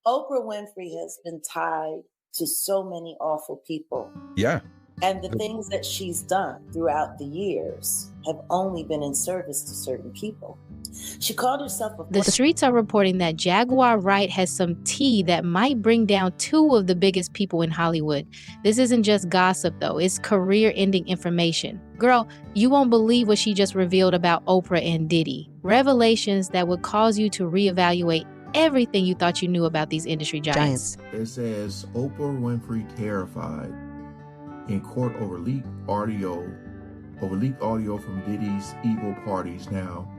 Oprah Winfrey has been tied to so many awful people. Yeah. And the things that she's done throughout the years have only been in service to certain people. She called herself The streets are reporting that Jaguar Wright has some tea that might bring down two of the biggest people in Hollywood. This isn't just gossip, though. It's career-ending information. Girl, you won't believe what she just revealed about Oprah and Diddy. Revelations that would cause you to reevaluate everything you thought you knew about these industry giants. It says Oprah Winfrey terrified in court over leaked audio from Diddy's evil parties. Now,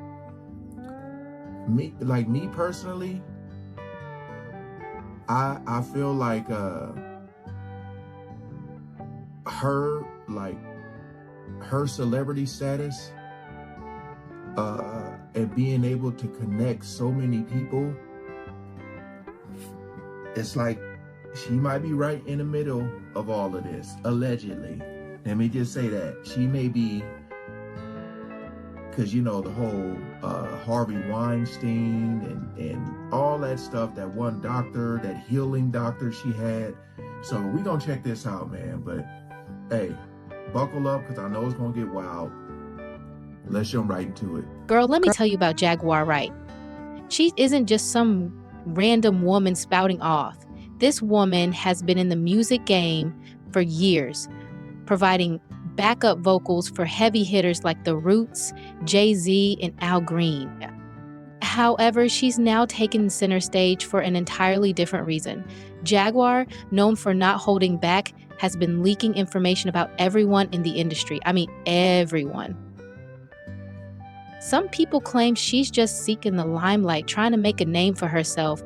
me personally, I feel like her celebrity status and being able to connect so many people, it's like she might be right in the middle of all of this, allegedly. Let me just say that. She may be, because, you know, the whole Harvey Weinstein and all that stuff, that one doctor, that healing doctor she had. So we're going to check this out, man. But, hey, buckle up, because I know it's going to get wild. Let's jump right into it. Girl, let me tell you about Jaguar Wright. She isn't just some random woman spouting off. This woman has been in the music game for years, providing backup vocals for heavy hitters like The Roots, Jay-Z, and Al Green. However, she's now taken center stage for an entirely different reason. Jaguar, known for not holding back, has been leaking information about everyone in the industry. I mean, everyone. Some people claim she's just seeking the limelight, trying to make a name for herself,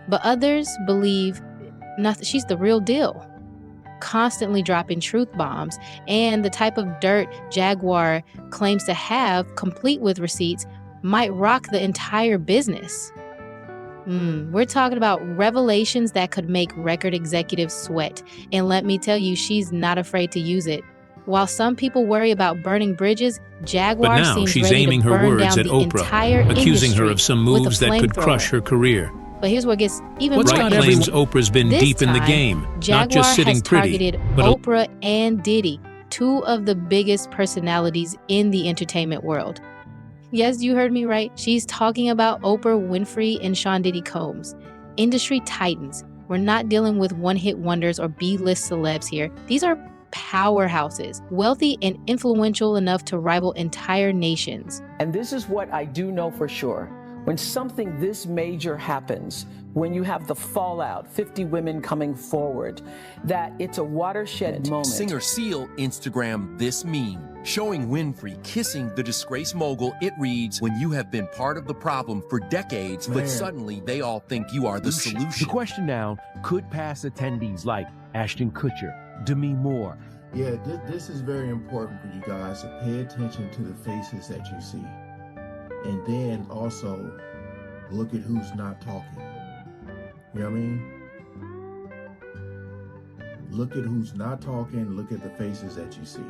but others believe she's the real deal, constantly dropping truth bombs, and the type of dirt Jaguar claims to have, complete with receipts, might rock the entire business. We're talking about revelations that could make record executives sweat, and let me tell you, she's not afraid to use it. While some people worry about burning bridges, Jaguar seems she's ready aiming to her burn words down at the Oprah, entire accusing her industry of some with a moves that could flamethrower. crush her career. But here's what gets even Wright more claims interesting. Oprah's been This deep in the time, game, Jaguar not just sitting has pretty, targeted but Oprah and Diddy, two of the biggest personalities in the entertainment world. Yes, you heard me right. She's talking about Oprah Winfrey and Sean Diddy Combs, industry titans. We're not dealing with one-hit wonders or B-list celebs here. These are powerhouses, wealthy and influential enough to rival entire nations. And this is what I do know for sure. When something this major happens, when you have the fallout, 50 women coming forward, that it's a watershed moment. Singer Seal Instagrammed this meme, showing Winfrey kissing the disgraced mogul. It reads, "When you have been part of the problem for decades, but suddenly they all think you are the solution." The question now could pass attendees like Ashton Kutcher, Demi Moore. Yeah, this is very important for you guys to pay attention to the faces that you see. And then also look at who's not talking. You know what I mean? Look at who's not talking, look at the faces that you see.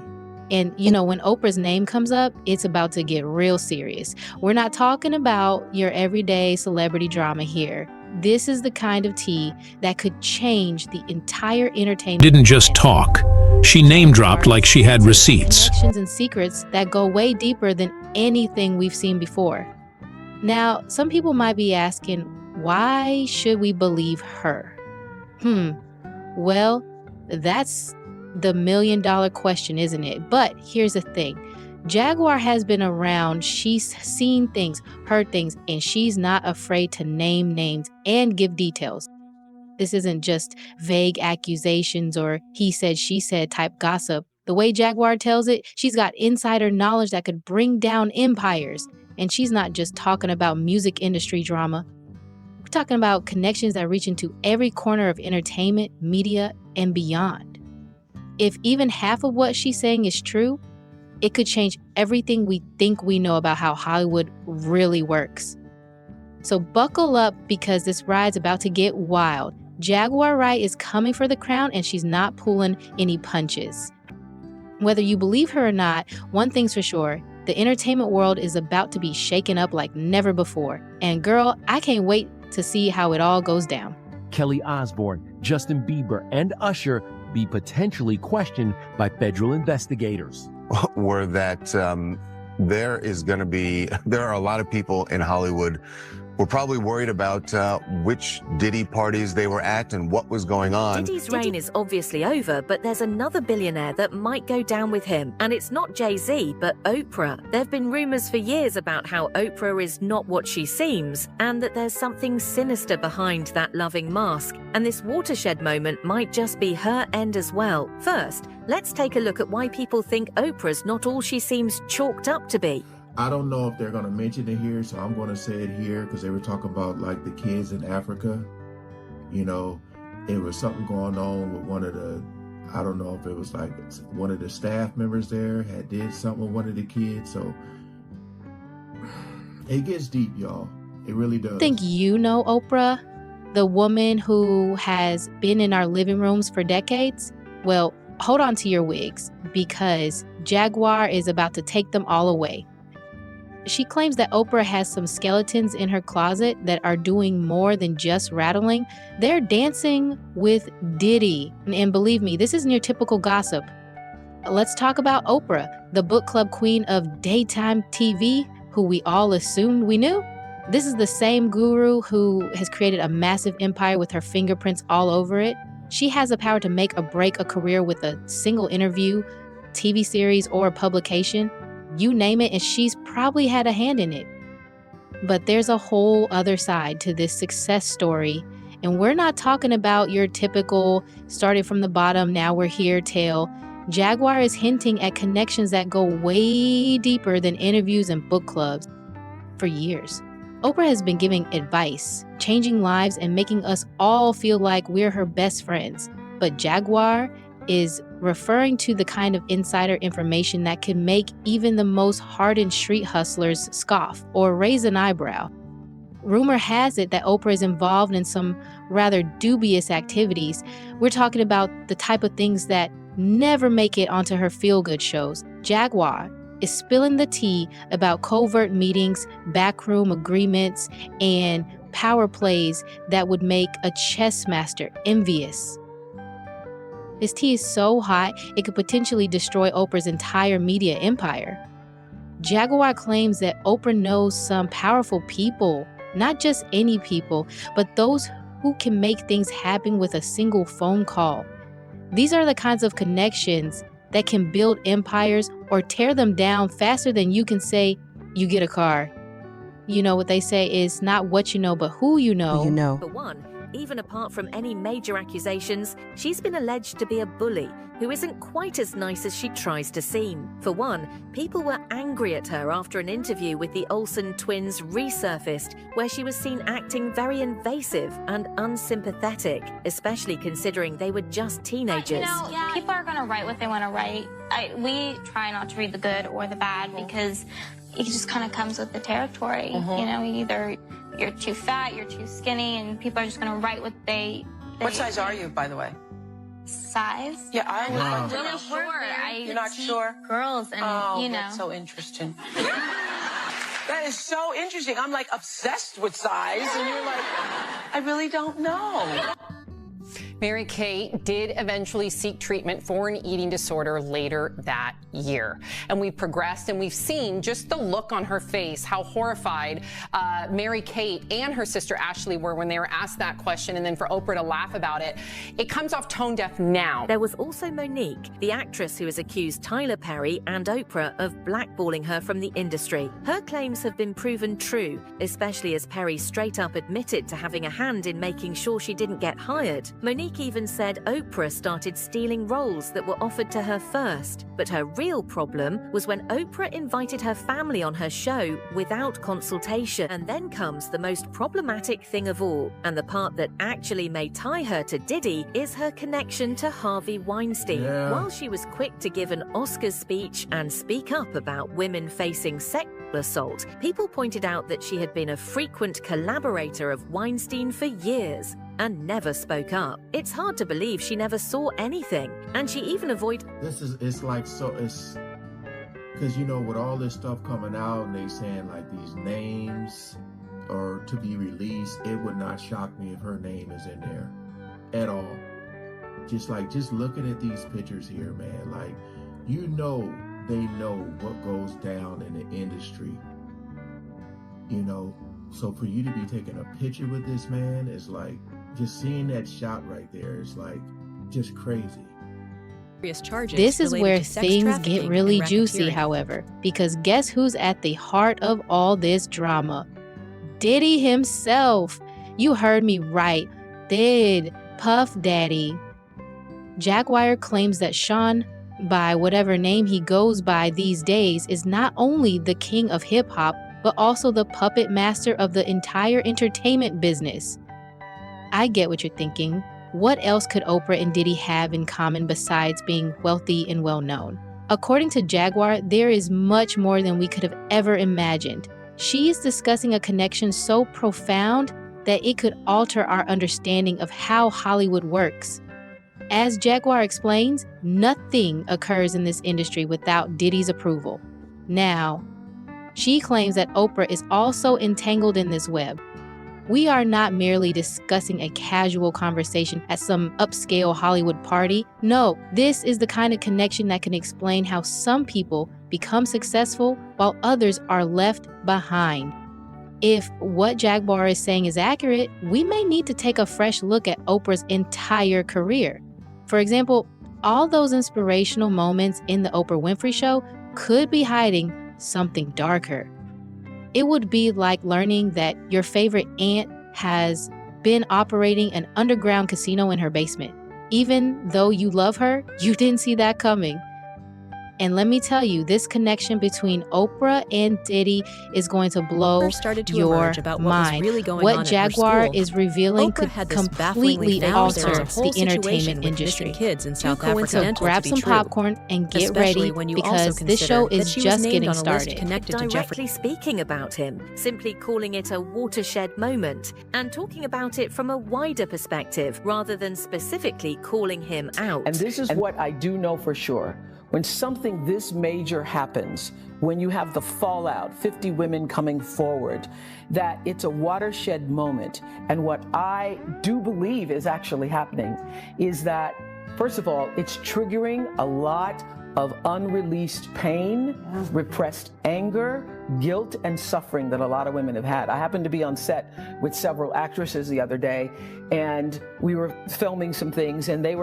And, you know, when Oprah's name comes up, it's about to get real serious. We're not talking about your everyday celebrity drama here. This is the kind of tea that could change the entire entertainment. Didn't just talk. She name-dropped like she had receipts. Connections and secrets that go way deeper than anything we've seen before. Now, some people might be asking, why should we believe her? Well, that's the million-dollar question, isn't it? But here's the thing. Jaguar has been around, she's seen things, heard things, and she's not afraid to name names and give details. This isn't just vague accusations or he said, she said type gossip. The way Jaguar tells it, she's got insider knowledge that could bring down empires. And she's not just talking about music industry drama. We're talking about connections that reach into every corner of entertainment, media, and beyond. If even half of what she's saying is true, it could change everything we think we know about how Hollywood really works. So buckle up because this ride's about to get wild. Jaguar Wright is coming for the crown and she's not pulling any punches. Whether you believe her or not, one thing's for sure, the entertainment world is about to be shaken up like never before. And girl, I can't wait to see how it all goes down. Kelly Osbourne, Justin Bieber, and Usher be potentially questioned by federal investigators. Were that there are a lot of people in Hollywood who are probably worried about which Diddy parties they were at and what was going on. Diddy's reign is obviously over, but there's another billionaire that might go down with him. And it's not Jay-Z, but Oprah. There have been rumors for years about how Oprah is not what she seems, and that there's something sinister behind that loving mask. And this watershed moment might just be her end as well. First, let's take a look at why people think Oprah's not all she seems chalked up to be. I don't know if they're going to mention it here, so I'm going to say it here because they were talking about like the kids in Africa. You know, it was something going on with one of the, I don't know if it was like one of the staff members there had did something with one of the kids. So it gets deep, y'all. It really does. I think you know Oprah, the woman who has been in our living rooms for decades. Well, hold on to your wigs because Jaguar is about to take them all away. She claims that Oprah has some skeletons in her closet that are doing more than just rattling. They're dancing with Diddy. And believe me, this isn't your typical gossip. Let's talk about Oprah, the book club queen of daytime TV, who we all assumed we knew. This is the same guru who has created a massive empire with her fingerprints all over it. She has the power to make or break a career with a single interview, TV series, or a publication. You name it, and she's probably had a hand in it. But there's a whole other side to this success story, and we're not talking about your typical started from the bottom, now we're here tale. Jaguar is hinting at connections that go way deeper than interviews and book clubs. For years, Oprah has been giving advice, changing lives, and making us all feel like we're her best friends. But Jaguar is referring to the kind of insider information that can make even the most hardened street hustlers scoff or raise an eyebrow. Rumor has it that Oprah is involved in some rather dubious activities. We're talking about the type of things that never make it onto her feel-good shows. Jaguar is spilling the tea about covert meetings, backroom agreements, and power plays that would make a chess master envious. This tea is so hot, it could potentially destroy Oprah's entire media empire. Jaguar claims that Oprah knows some powerful people, not just any people, but those who can make things happen with a single phone call. These are the kinds of connections that can build empires or tear them down faster than you can say, you get a car. You know what they say is not what you know, but who you know. For one, even apart from any major accusations, she's been alleged to be a bully who isn't quite as nice as she tries to seem. For one, people were angry at her after an interview with the Olsen twins resurfaced, where she was seen acting very invasive and unsympathetic, especially considering they were just teenagers. People are going to write what they want to write. We try not to read the good or the bad because it just kind of comes with the territory. Either you're too fat, you're too skinny, and people are just going to write what they What size are you, by the way? Size? Yeah, I'm really short. You're not sure? Girls, and that's so interesting. That is so interesting. I'm like obsessed with size, and you're like, I really don't know. Mary-Kate did eventually seek treatment for an eating disorder later that year. And we've progressed and we've seen just the look on her face, how horrified Mary-Kate and her sister Ashley were when they were asked that question, and then for Oprah to laugh about it. It comes off tone deaf now. There was also Monique, the actress who has accused Tyler Perry and Oprah of blackballing her from the industry. Her claims have been proven true, especially as Perry straight up admitted to having a hand in making sure she didn't get hired. Monique even said Oprah started stealing roles that were offered to her first. But her real problem was when Oprah invited her family on her show without consultation. And then comes the most problematic thing of all, and the part that actually may tie her to Diddy is her connection to Harvey Weinstein. Yeah. While she was quick to give an Oscars speech and speak up about women facing sexual assault, people pointed out that she had been a frequent collaborator of Weinstein for years and never spoke up. It's hard to believe she never saw anything, and she even avoided... It's like, so it's, because with all this stuff coming out and they saying like these names or to be released, it would not shock me if her name is in there at all. Just looking at these pictures here, man, like, you know, they know what goes down in the industry, you know. So for you to be taking a picture with this man is like, just seeing that shot right there is like just crazy. This is where things get really juicy, however, because guess who's at the heart of all this drama? Diddy himself. You heard me right. Did Puff Daddy. Jaguar claims that Sean, by whatever name he goes by these days, is not only the king of hip-hop, but also the puppet master of the entire entertainment business. I get what you're thinking. What else could Oprah and Diddy have in common besides being wealthy and well-known? According to Jaguar, there is much more than we could have ever imagined. She is discussing a connection so profound that it could alter our understanding of how Hollywood works. As Jaguar explains, nothing occurs in this industry without Diddy's approval. Now, she claims that Oprah is also entangled in this web. We are not merely discussing a casual conversation at some upscale Hollywood party. No, this is the kind of connection that can explain how some people become successful while others are left behind. If what Jaguar is saying is accurate, we may need to take a fresh look at Oprah's entire career. For example, all those inspirational moments in the Oprah Winfrey Show could be hiding something darker. It would be like learning that your favorite aunt has been operating an underground casino in her basement. Even though you love her, you didn't see that coming. And let me tell you, this connection between Oprah and Diddy is going to blow your mind. What Jaguar is revealing could completely alter the entertainment industry. So grab some popcorn and get ready, because this show is just getting started. Directly speaking about him, simply calling it a watershed moment, and talking about it from a wider perspective rather than specifically calling him out. And this is what I do know for sure. When something this major happens, when you have the fallout, 50 women coming forward, that it's a watershed moment. And what I do believe is actually happening is that, first of all, it's triggering a lot of unreleased pain, repressed anger, guilt, and suffering that a lot of women have had. I happened to be on set with several actresses the other day, and we were filming some things, and they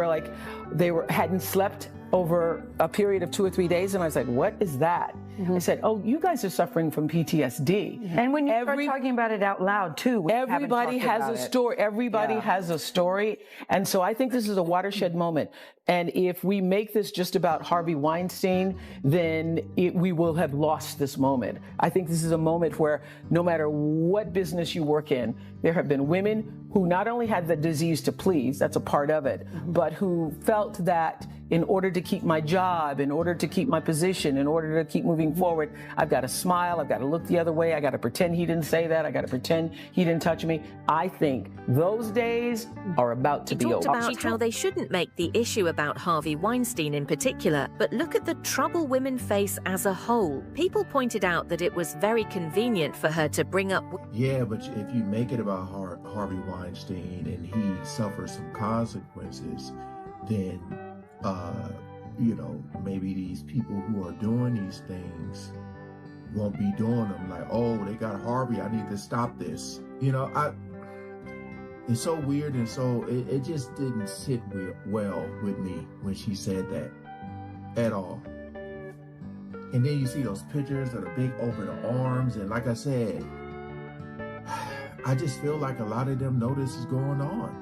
hadn't slept over a period of 2 or 3 days, and I was like, what is that? I said, oh, you guys are suffering from PTSD. And when you start talking about it out loud, too. Everybody has a story. Everybody has a story. And so I think this is a watershed moment. And if we make this just about Harvey Weinstein, then we will have lost this moment. I think this is a moment where no matter what business you work in, there have been women who not only had the disease to please, that's a part of it, but who felt that in order to keep my job, in order to keep my position, in order to keep moving forward, I've got to smile, I've got to look the other way, I got to pretend he didn't say that, I got to pretend he didn't touch me. I think those days are about to be over. He talked about how they shouldn't make the issue about Harvey Weinstein in particular, but look at the trouble women face as a whole. People pointed out that it was very convenient for her to bring up... Yeah, but if you make it about Harvey Weinstein and he suffers some consequences, then maybe these people who are doing these things won't be doing them. Like, oh, they got Harvey, I need to stop this. It's so weird, and so it just didn't sit well with me when she said that at all. And then you see those pictures of the big open arms, and like I said, I just feel like a lot of them know this is going on.